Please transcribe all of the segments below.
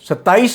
27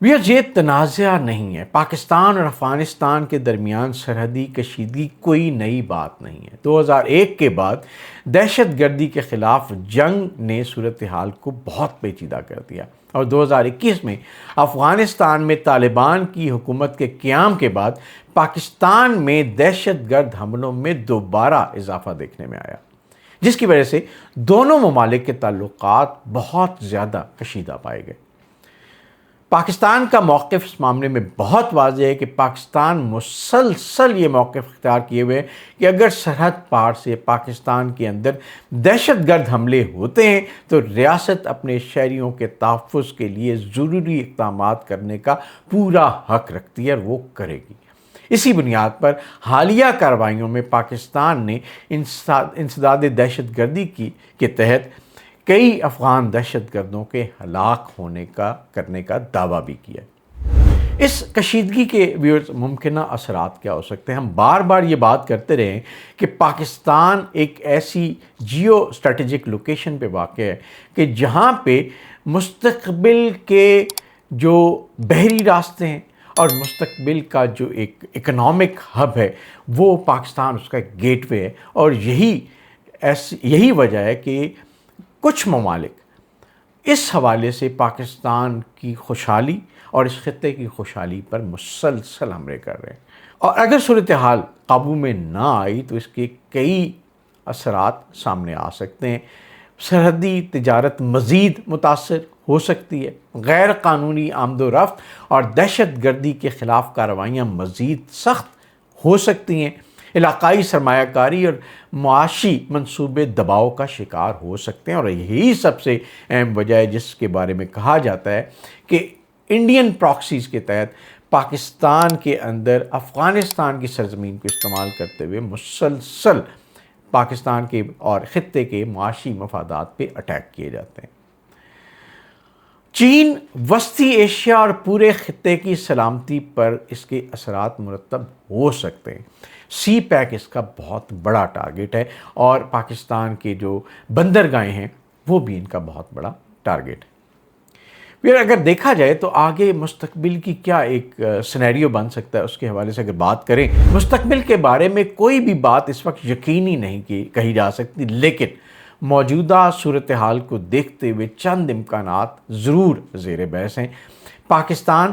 یہ تنازع نہیں ہے۔ پاکستان اور افغانستان کے درمیان سرحدی کشیدگی کوئی نئی بات نہیں ہے۔ 2001 کے بعد دہشت گردی کے خلاف جنگ نے صورتحال کو بہت پیچیدہ کر دیا، اور 2021 میں افغانستان میں طالبان کی حکومت کے قیام کے بعد پاکستان میں دہشت گرد حملوں میں دوبارہ اضافہ دیکھنے میں آیا، جس کی وجہ سے دونوں ممالک کے تعلقات بہت زیادہ کشیدہ پائے گئے۔ پاکستان کا موقف اس معاملے میں بہت واضح ہے کہ پاکستان مسلسل یہ موقف اختیار کیے ہوئے کہ اگر سرحد پار سے پاکستان کے اندر دہشت گرد حملے ہوتے ہیں تو ریاست اپنے شہریوں کے تحفظ کے لیے ضروری اقدامات کرنے کا پورا حق رکھتی ہے، اور وہ کرے گی۔ اسی بنیاد پر حالیہ کارروائیوں میں پاکستان نے انسداد دہشت گردی کے تحت کئی افغان دہشت گردوں کے ہلاک کرنے کا دعویٰ بھی کیا۔ اس کشیدگی کے ممکنہ اثرات کیا ہو سکتے ہیں؟ ہم بار بار یہ بات کرتے رہے ہیں کہ پاکستان ایک ایسی جیو اسٹریٹجک لوکیشن پہ واقع ہے کہ جہاں پہ مستقبل کے جو بحری راستے ہیں اور مستقبل کا جو ایک اکنامک ہب ہے وہ پاکستان اس کا ایک گیٹ وے ہے، اور یہی وجہ ہے کہ کچھ ممالک اس حوالے سے پاکستان کی خوشحالی اور اس خطے کی خوشحالی پر مسلسل حملے کر رہے ہیں، اور اگر صورتحال قابو میں نہ آئی تو اس کے کئی اثرات سامنے آ سکتے ہیں۔ سرحدی تجارت مزید متاثر ہو سکتی ہے، غیر قانونی آمد و رفت اور دہشت گردی کے خلاف کارروائیاں مزید سخت ہو سکتی ہیں، علاقائی سرمایہ کاری اور معاشی منصوبے دباؤ کا شکار ہو سکتے ہیں، اور یہی سب سے اہم وجہ ہے جس کے بارے میں کہا جاتا ہے کہ انڈین پراکسیز کے تحت پاکستان کے اندر افغانستان کی سرزمین کو استعمال کرتے ہوئے مسلسل پاکستان کے اور خطے کے معاشی مفادات پہ اٹیک کیے جاتے ہیں۔ چین وسطی ایشیا اور پورے خطے کی سلامتی پر اس کے اثرات مرتب ہو سکتے ہیں۔ سی پیک اس کا بہت بڑا ٹارگٹ ہے، اور پاکستان کے جو بندرگاہیں ہیں وہ بھی ان کا بہت بڑا ٹارگٹ ہے۔ پھر اگر دیکھا جائے تو آگے مستقبل کی کیا ایک سینیریو بن سکتا ہے، اس کے حوالے سے اگر بات کریں، مستقبل کے بارے میں کوئی بھی بات اس وقت یقینی نہیں کہی جا سکتی، لیکن موجودہ صورتحال کو دیکھتے ہوئے چند امکانات ضرور زیر بحث ہیں۔ پاکستان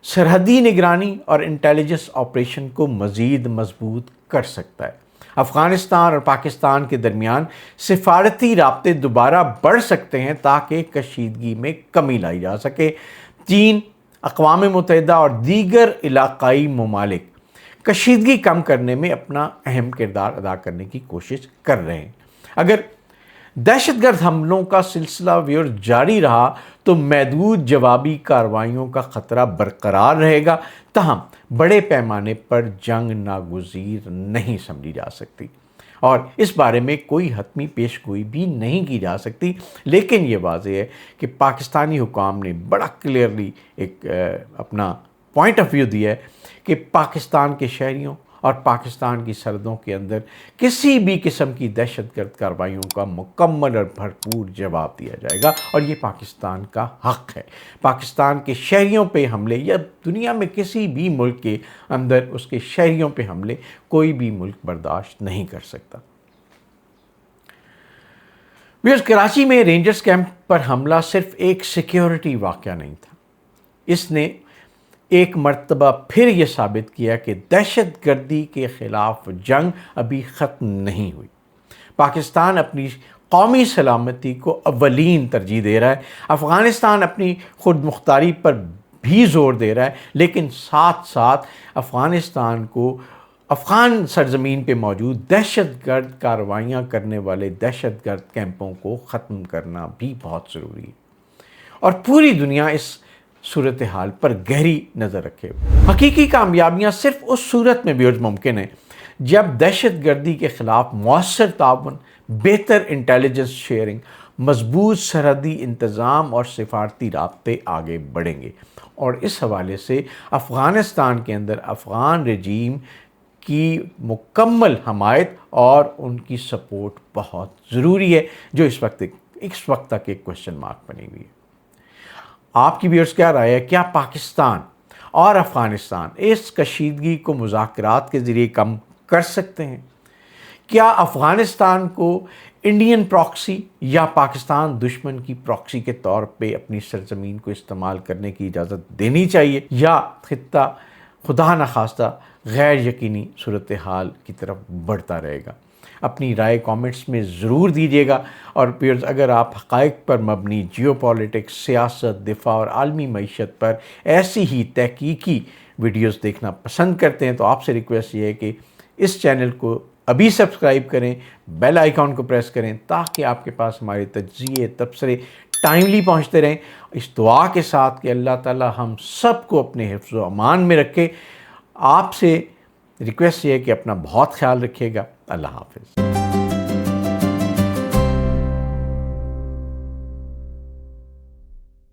سرحدی نگرانی اور انٹیلیجنس آپریشن کو مزید مضبوط کر سکتا ہے۔ افغانستان اور پاکستان کے درمیان سفارتی رابطے دوبارہ بڑھ سکتے ہیں تاکہ کشیدگی میں کمی لائی جا سکے۔ چین، اقوام متحدہ اور دیگر علاقائی ممالک کشیدگی کم کرنے میں اپنا اہم کردار ادا کرنے کی کوشش کر رہے ہیں۔ اگر دہشت گرد حملوں کا سلسلہ جاری رہا تو محدود جوابی کارروائیوں کا خطرہ برقرار رہے گا، تاہم بڑے پیمانے پر جنگ ناگزیر نہیں سمجھی جا سکتی، اور اس بارے میں کوئی حتمی پیش گوئی بھی نہیں کی جا سکتی۔ لیکن یہ واضح ہے کہ پاکستانی حکام نے بڑا کلیئرلی ایک اپنا پوائنٹ آف ویو دیا ہے کہ پاکستان کے شہریوں اور پاکستان کی سرحدوں کے اندر کسی بھی قسم کی دہشت گرد کارروائیوں کا مکمل اور بھرپور جواب دیا جائے گا، اور یہ پاکستان کا حق ہے۔ پاکستان کے شہریوں پہ حملے یا دنیا میں کسی بھی ملک کے اندر اس کے شہریوں پہ حملے کوئی بھی ملک برداشت نہیں کر سکتا۔ کراچی میں رینجرز کیمپ پر حملہ صرف ایک سیکیورٹی واقعہ نہیں تھا، اس نے ایک مرتبہ پھر یہ ثابت کیا کہ دہشت گردی کے خلاف جنگ ابھی ختم نہیں ہوئی۔ پاکستان اپنی قومی سلامتی کو اولین ترجیح دے رہا ہے، افغانستان اپنی خود مختاری پر بھی زور دے رہا ہے، لیکن ساتھ ساتھ افغانستان کو افغان سرزمین پہ موجود دہشت گرد کارروائیاں کرنے والے دہشت گرد کیمپوں کو ختم کرنا بھی بہت ضروری ہے، اور پوری دنیا اس صورتحال پر گہری نظر رکھے۔ حقیقی کامیابیاں صرف اس صورت میں بھی ممکن ہیں جب دہشت گردی کے خلاف مؤثر تعاون، بہتر انٹیلیجنس شیئرنگ، مضبوط سرحدی انتظام اور سفارتی رابطے آگے بڑھیں گے، اور اس حوالے سے افغانستان کے اندر افغان رجیم کی مکمل حمایت اور ان کی سپورٹ بہت ضروری ہے، جو اس وقت تک ایک کوسچن مارک بنی ہوئی ہے۔ آپ کی ویورز کیا رائے ہے؟ کیا پاکستان اور افغانستان اس کشیدگی کو مذاکرات کے ذریعے کم کر سکتے ہیں؟ کیا افغانستان کو انڈین پراکسی یا پاکستان دشمن کی پراکسی کے طور پہ اپنی سرزمین کو استعمال کرنے کی اجازت دینی چاہیے، یا خطہ خدا نخواستہ غیر یقینی صورتحال کی طرف بڑھتا رہے گا؟ اپنی رائے کامنٹس میں ضرور دیجیے گا، اور پیئرز اگر آپ حقائق پر مبنی جیو پالیٹکس، سیاست، دفاع اور عالمی معیشت پر ایسی ہی تحقیقی ویڈیوز دیکھنا پسند کرتے ہیں تو آپ سے ریکویسٹ یہ ہے کہ اس چینل کو ابھی سبسکرائب کریں، بیل آئیکن کو پریس کریں تاکہ آپ کے پاس ہمارے تجزیے تبصرے ٹائملی پہنچتے رہیں، اس دعا کے ساتھ کہ اللہ تعالی ہم سب کو اپنے حفظ و امان میں رکھے۔ آپ سے ریکویسٹ یہ ہے کہ اپنا بہت خیال رکھیے گا۔ اللہ حافظ۔